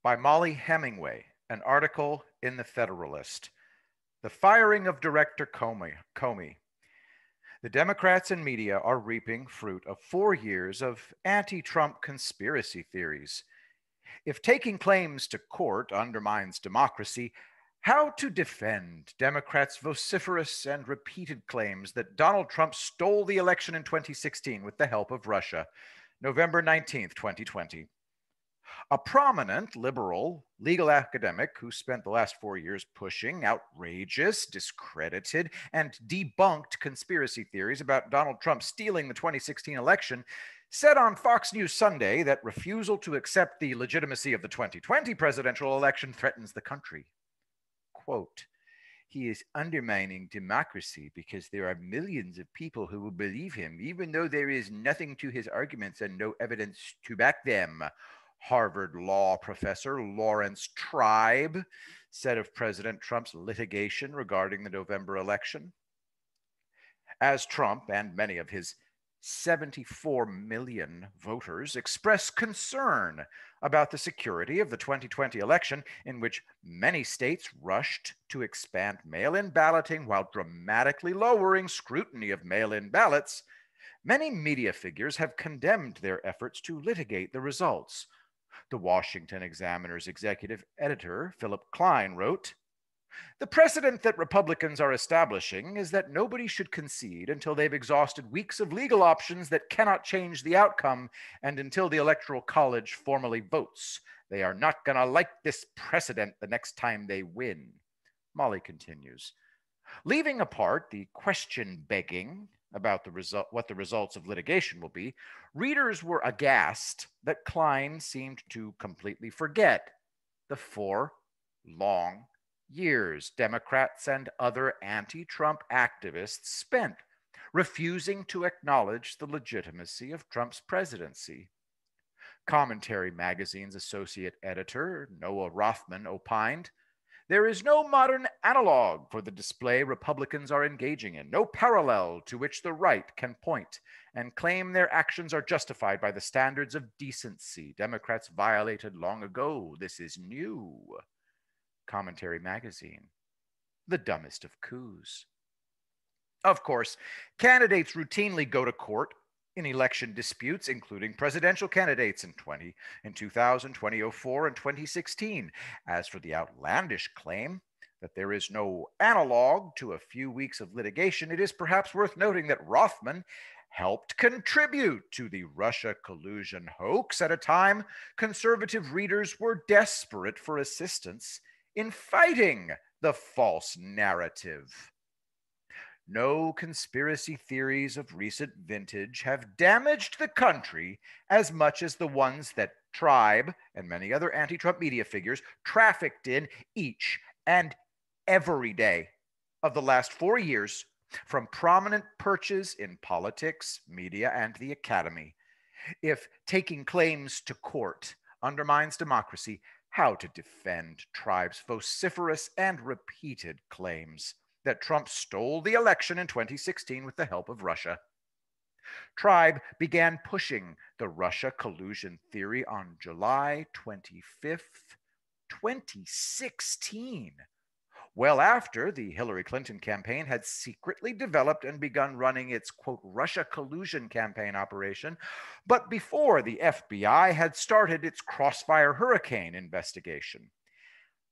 by Molly Hemingway, an article in The Federalist. The firing of director Comey. The Democrats and media are reaping fruit of 4 years of anti-Trump conspiracy theories. If taking claims to court undermines democracy, how to defend Democrats' vociferous and repeated claims that Donald Trump stole the election in 2016 with the help of Russia, November 19th, 2020. A prominent liberal legal academic who spent the last 4 years pushing outrageous, discredited, and debunked conspiracy theories about Donald Trump stealing the 2016 election said on Fox News Sunday that refusal to accept the legitimacy of the 2020 presidential election threatens the country. Quote, "He is undermining democracy because there are millions of people who will believe him, even though there is nothing to his arguments and no evidence to back them," Harvard law professor Lawrence Tribe said of President Trump's litigation regarding the November election. As Trump and many of his 74 million voters express concern about the security of the 2020 election, in which many states rushed to expand mail-in balloting while dramatically lowering scrutiny of mail-in ballots, many media figures have condemned their efforts to litigate the results. The Washington Examiner's executive editor, Philip Klein, wrote, "The precedent that Republicans are establishing is that nobody should concede until they've exhausted weeks of legal options that cannot change the outcome and until the Electoral College formally votes. They are not going to like this precedent the next time they win." Molly continues, leaving apart the question begging about what the results of litigation will be, readers were aghast that Klein seemed to completely forget the 4 long years Democrats and other anti-Trump activists spent refusing to acknowledge the legitimacy of Trump's presidency. Commentary Magazine's associate editor, Noah Rothman, opined, "There is no modern analog for the display Republicans are engaging in, no parallel to which the right can point and claim their actions are justified by the standards of decency Democrats violated long ago. This is new." Commentary Magazine, the dumbest of coups. Of course, candidates routinely go to court in election disputes, including presidential candidates in 2000, 2004, and 2016. As for the outlandish claim that there is no analog to a few weeks of litigation, it is perhaps worth noting that Rothman helped contribute to the Russia collusion hoax at a time conservative readers were desperate for assistance in fighting the false narrative. No conspiracy theories of recent vintage have damaged the country as much as the ones that Tribe and many other anti-Trump media figures trafficked in each and every day of the last 4 years from prominent perches in politics, media, and the academy. If taking claims to court undermines democracy, how to defend Tribe's vociferous and repeated claims that Trump stole the election in 2016 with the help of Russia. Tribe began pushing the Russia collusion theory on July 25th, 2016, well after the Hillary Clinton campaign had secretly developed and begun running its, quote, Russia collusion campaign operation, but before the FBI had started its Crossfire Hurricane investigation.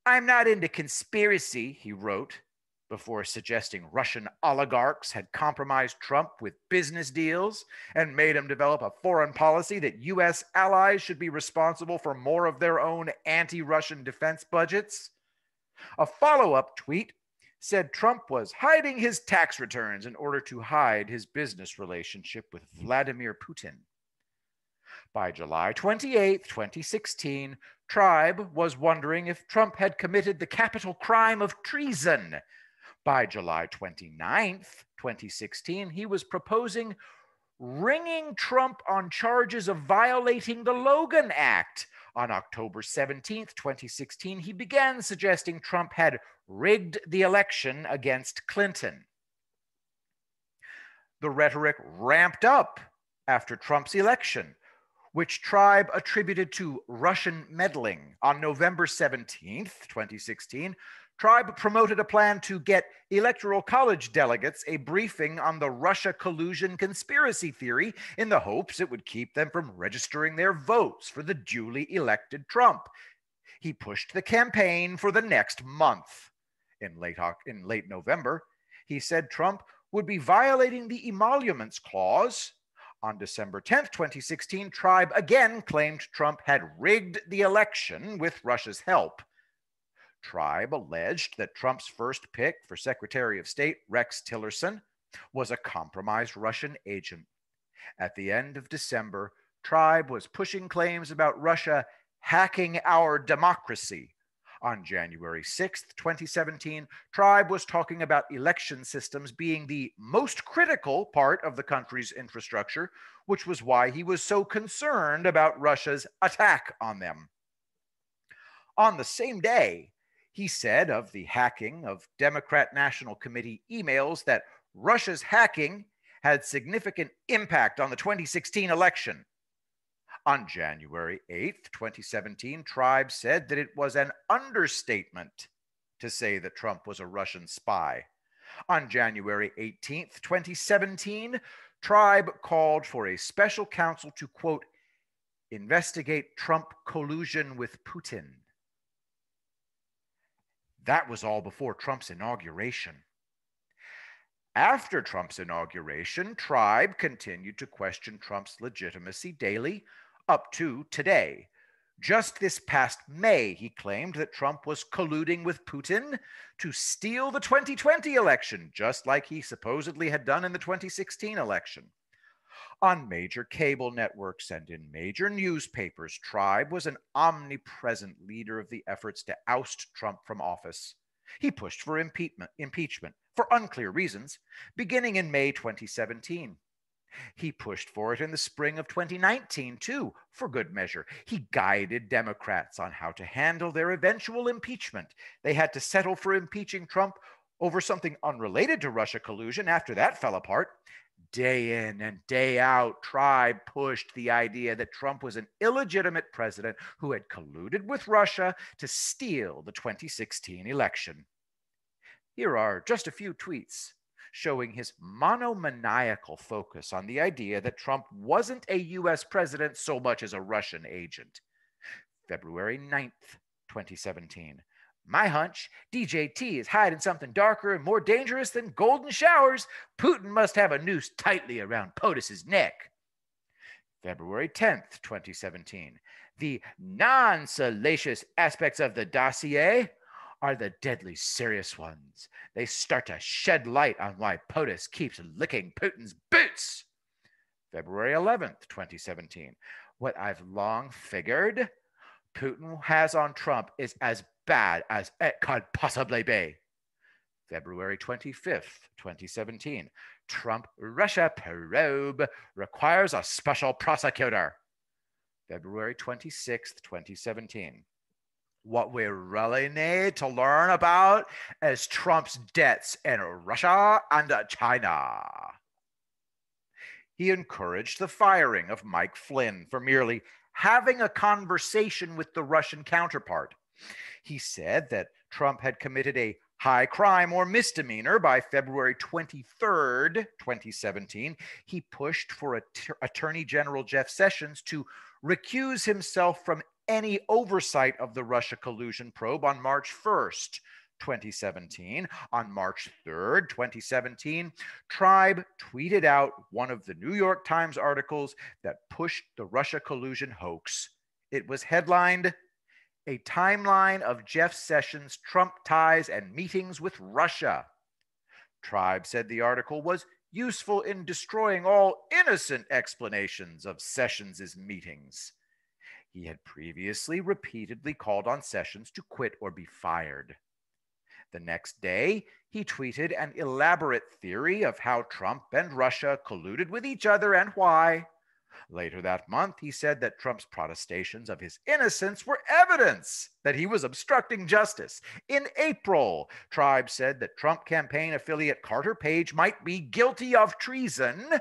"I'm not into conspiracy," he wrote, before suggesting Russian oligarchs had compromised Trump with business deals and made him develop a foreign policy that U.S. allies should be responsible for more of their own anti-Russian defense budgets. A follow-up tweet said Trump was hiding his tax returns in order to hide his business relationship with Vladimir Putin. By July 28, 2016, Tribe was wondering if Trump had committed the capital crime of treason. By July 29th, 2016, he was proposing ringing Trump on charges of violating the Logan Act. On October 17th, 2016, he began suggesting Trump had rigged the election against Clinton. The rhetoric ramped up after Trump's election, which Tribe attributed to Russian meddling. On November 17th, 2016, Tribe promoted a plan to get Electoral College delegates a briefing on the Russia collusion conspiracy theory in the hopes it would keep them from registering their votes for the duly elected Trump. He pushed the campaign for the next month. In late November, he said Trump would be violating the emoluments clause. On December 10th, 2016, Tribe again claimed Trump had rigged the election with Russia's help. Tribe alleged that Trump's first pick for Secretary of State, Rex Tillerson, was a compromised Russian agent. At the end of December, Tribe was pushing claims about Russia hacking our democracy. On January 6th, 2017, Tribe was talking about election systems being the most critical part of the country's infrastructure, which was why he was so concerned about Russia's attack on them. On the same day, he said of the hacking of Democrat National Committee emails that Russia's hacking had significant impact on the 2016 election. On January 8th, 2017, Tribe said that it was an understatement to say that Trump was a Russian spy. On January 18th, 2017, Tribe called for a special counsel to, quote, investigate Trump collusion with Putin. That was all before Trump's inauguration. After Trump's inauguration, Tribe continued to question Trump's legitimacy daily up to today. Just this past May, he claimed that Trump was colluding with Putin to steal the 2020 election, just like he supposedly had done in the 2016 election. On major cable networks and in major newspapers, Tribe was an omnipresent leader of the efforts to oust Trump from office. He pushed for impeachment for unclear reasons, beginning in May 2017. He pushed for it in the spring of 2019, too, for good measure. He guided Democrats on how to handle their eventual impeachment. They had to settle for impeaching Trump over something unrelated to Russia collusion after that fell apart. Day in and day out, Tribe pushed the idea that Trump was an illegitimate president who had colluded with Russia to steal the 2016 election. Here are just a few tweets showing his monomaniacal focus on the idea that Trump wasn't a U.S. president so much as a Russian agent. February 9th, 2017. My hunch, DJT is hiding something darker and more dangerous than golden showers. Putin must have a noose tightly around POTUS's neck. February 10th, 2017. The non-salacious aspects of the dossier are the deadly serious ones. They start to shed light on why POTUS keeps licking Putin's boots. February 11th, 2017. What I've long figured Putin has on Trump is as bad as it could possibly be. February 25th, 2017. Trump-Russia probe requires a special prosecutor. February 26th, 2017. What we really need to learn about is Trump's debts in Russia and China. He encouraged the firing of Mike Flynn for merely having a conversation with the Russian counterpart. He said that Trump had committed a high crime or misdemeanor by February 23rd, 2017. He pushed for Attorney General Jeff Sessions to recuse himself from any oversight of the Russia collusion probe on March 1st, 2017. On March 3rd, 2017, Tribe tweeted out one of the New York Times articles that pushed the Russia collusion hoax. It was headlined, "A Timeline of Jeff Sessions' Trump Ties and Meetings with Russia." Tribe said the article was useful in destroying all innocent explanations of Sessions' meetings. He had previously repeatedly called on Sessions to quit or be fired. The next day, he tweeted an elaborate theory of how Trump and Russia colluded with each other and why. Later that month, he said that Trump's protestations of his innocence were evidence that he was obstructing justice. In April, Tribe said that Trump campaign affiliate Carter Page might be guilty of treason,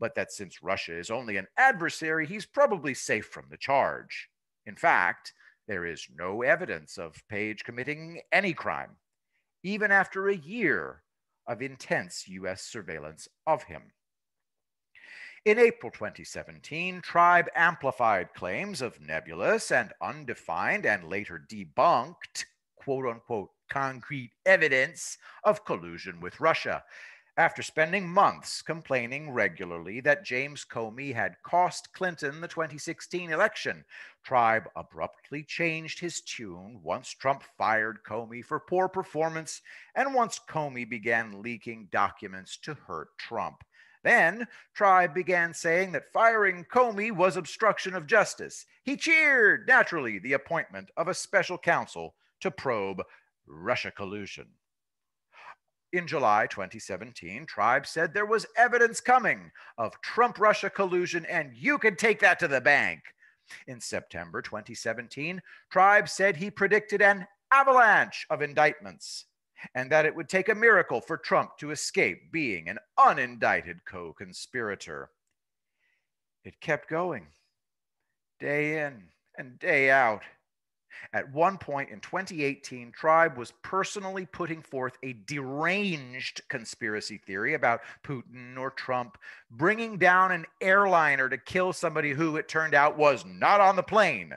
but that since Russia is only an adversary, he's probably safe from the charge. In fact, there is no evidence of Page committing any crime, even after a year of intense U.S. surveillance of him. In April 2017, Tribe amplified claims of nebulous and undefined and later debunked, quote unquote, concrete evidence of collusion with Russia, after spending months complaining regularly that James Comey had cost Clinton the 2016 election. Tribe abruptly changed his tune once Trump fired Comey for poor performance and once Comey began leaking documents to hurt Trump. Then, Tribe began saying that firing Comey was obstruction of justice. He cheered, naturally, the appointment of a special counsel to probe Russia collusion. In July 2017, Tribe said there was evidence coming of Trump-Russia collusion and you could take that to the bank. In September 2017, Tribe said he predicted an avalanche of indictments and that it would take a miracle for Trump to escape being an unindicted co-conspirator. It kept going, day in and day out. At one point in 2018, Tribe was personally putting forth a deranged conspiracy theory about Putin or Trump bringing down an airliner to kill somebody who, it turned out, was not on the plane.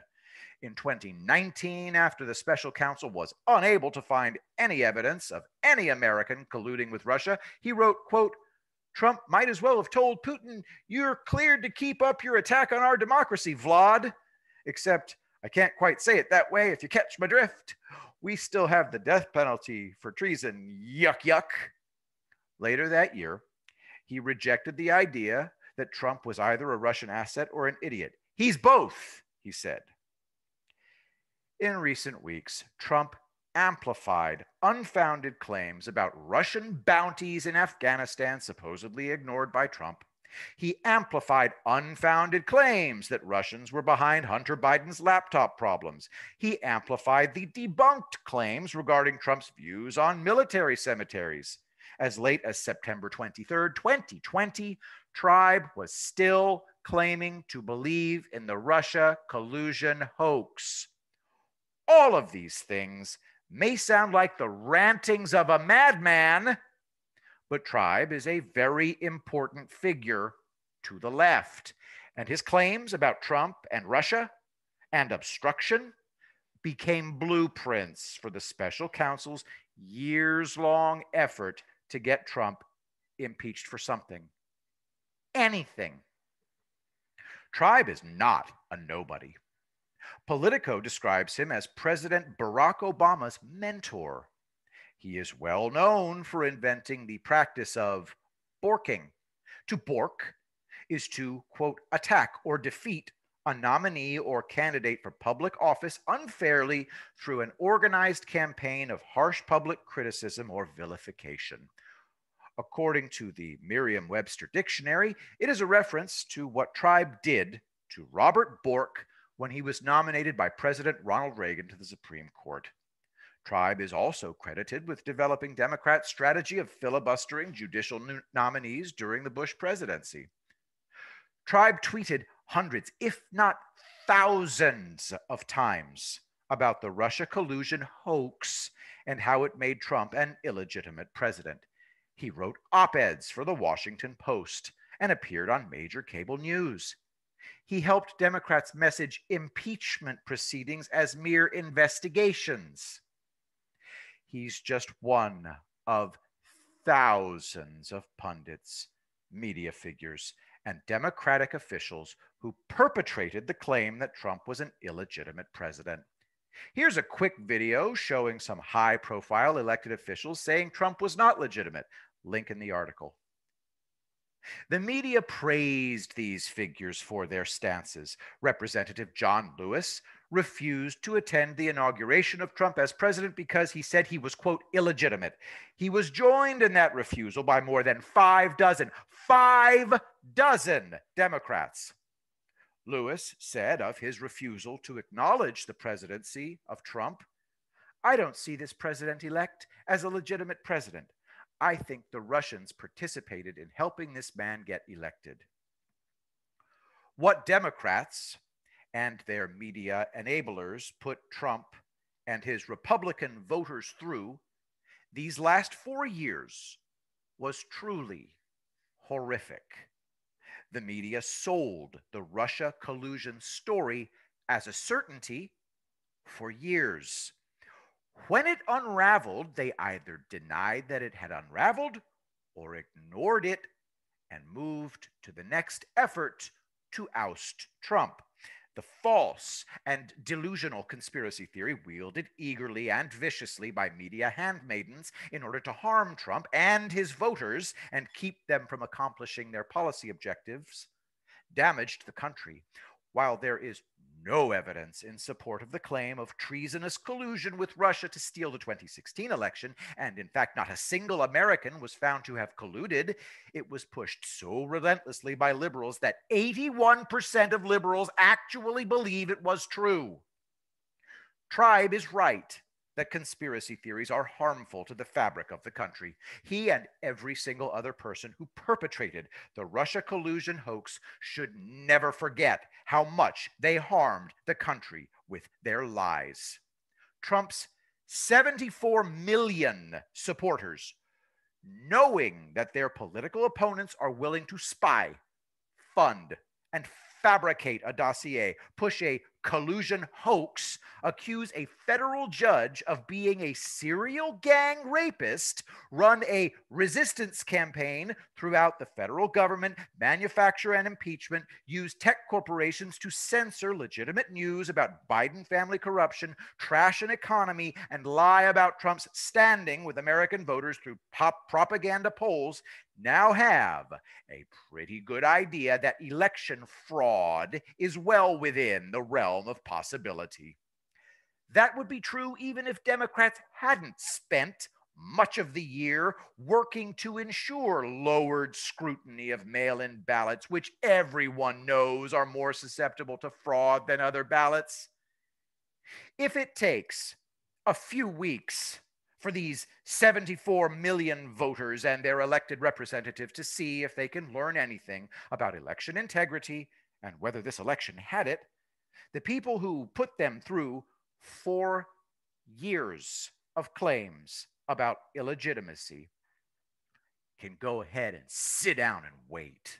In 2019, after the special counsel was unable to find any evidence of any American colluding with Russia, he wrote, quote, Trump might as well have told Putin, you're cleared to keep up your attack on our democracy, Vlad. Except I can't quite say it that way if you catch my drift. We still have the death penalty for treason. Yuck, yuck. Later that year, he rejected the idea that Trump was either a Russian asset or an idiot. He's both, he said. In recent weeks, Trump amplified unfounded claims about Russian bounties in Afghanistan, supposedly ignored by Trump. He amplified unfounded claims that Russians were behind Hunter Biden's laptop problems. He amplified the debunked claims regarding Trump's views on military cemeteries. As late as September 23, 2020, Tribe was still claiming to believe in the Russia collusion hoax. All of these things may sound like the rantings of a madman, but Tribe is a very important figure to the left, and his claims about Trump and Russia and obstruction became blueprints for the special counsel's years-long effort to get Trump impeached for something. Anything. Tribe is not a nobody. Politico describes him as President Barack Obama's mentor. He is well known for inventing the practice of borking. To bork is to, quote, attack or defeat a nominee or candidate for public office unfairly through an organized campaign of harsh public criticism or vilification. According to the Merriam-Webster dictionary, it is a reference to what Tribe did to Robert Bork when he was nominated by President Ronald Reagan to the Supreme Court. Tribe is also credited with developing Democrats' strategy of filibustering judicial nominees during the Bush presidency. Tribe tweeted hundreds, if not thousands of times about the Russia collusion hoax and how it made Trump an illegitimate president. He wrote op-eds for the Washington Post and appeared on major cable news. He helped Democrats message impeachment proceedings as mere investigations. He's just one of thousands of pundits, media figures, and Democratic officials who perpetrated the claim that Trump was an illegitimate president. Here's a quick video showing some high-profile elected officials saying Trump was not legitimate. Link in the article. The media praised these figures for their stances. Representative John Lewis refused to attend the inauguration of Trump as president because he said he was, quote, illegitimate. He was joined in that refusal by more than 5 dozen Democrats. Lewis said of his refusal to acknowledge the presidency of Trump, I don't see this president-elect as a legitimate president. I think the Russians participated in helping this man get elected. What Democrats and their media enablers put Trump and his Republican voters through these last 4 years was truly horrific. The media sold the Russia collusion story as a certainty for years. When it unraveled, they either denied that it had unraveled or ignored it and moved to the next effort to oust Trump. The false and delusional conspiracy theory, wielded eagerly and viciously by media handmaidens in order to harm Trump and his voters and keep them from accomplishing their policy objectives, damaged the country. While there is no evidence in support of the claim of treasonous collusion with Russia to steal the 2016 election, and in fact, not a single American was found to have colluded, it was pushed so relentlessly by liberals that 81% of liberals actually believe it was true. Tribe is right that conspiracy theories are harmful to the fabric of the country. He and every single other person who perpetrated the Russia collusion hoax should never forget how much they harmed the country with their lies. Trump's 74 million supporters, knowing that their political opponents are willing to spy, fund, and fabricate a dossier, push a collusion hoax, accuse a federal judge of being a serial gang rapist, run a resistance campaign throughout the federal government, manufacture an impeachment, use tech corporations to censor legitimate news about Biden family corruption, trash an economy, and lie about Trump's standing with American voters through propaganda polls, now have a pretty good idea that election fraud is well within the realm of possibility. That would be true even if Democrats hadn't spent much of the year working to ensure lowered scrutiny of mail-in ballots, which everyone knows are more susceptible to fraud than other ballots. If it takes a few weeks for these 74 million voters and their elected representatives to see if they can learn anything about election integrity and whether this election had it, the people who put them through 4 years of claims about illegitimacy can go ahead and sit down and wait.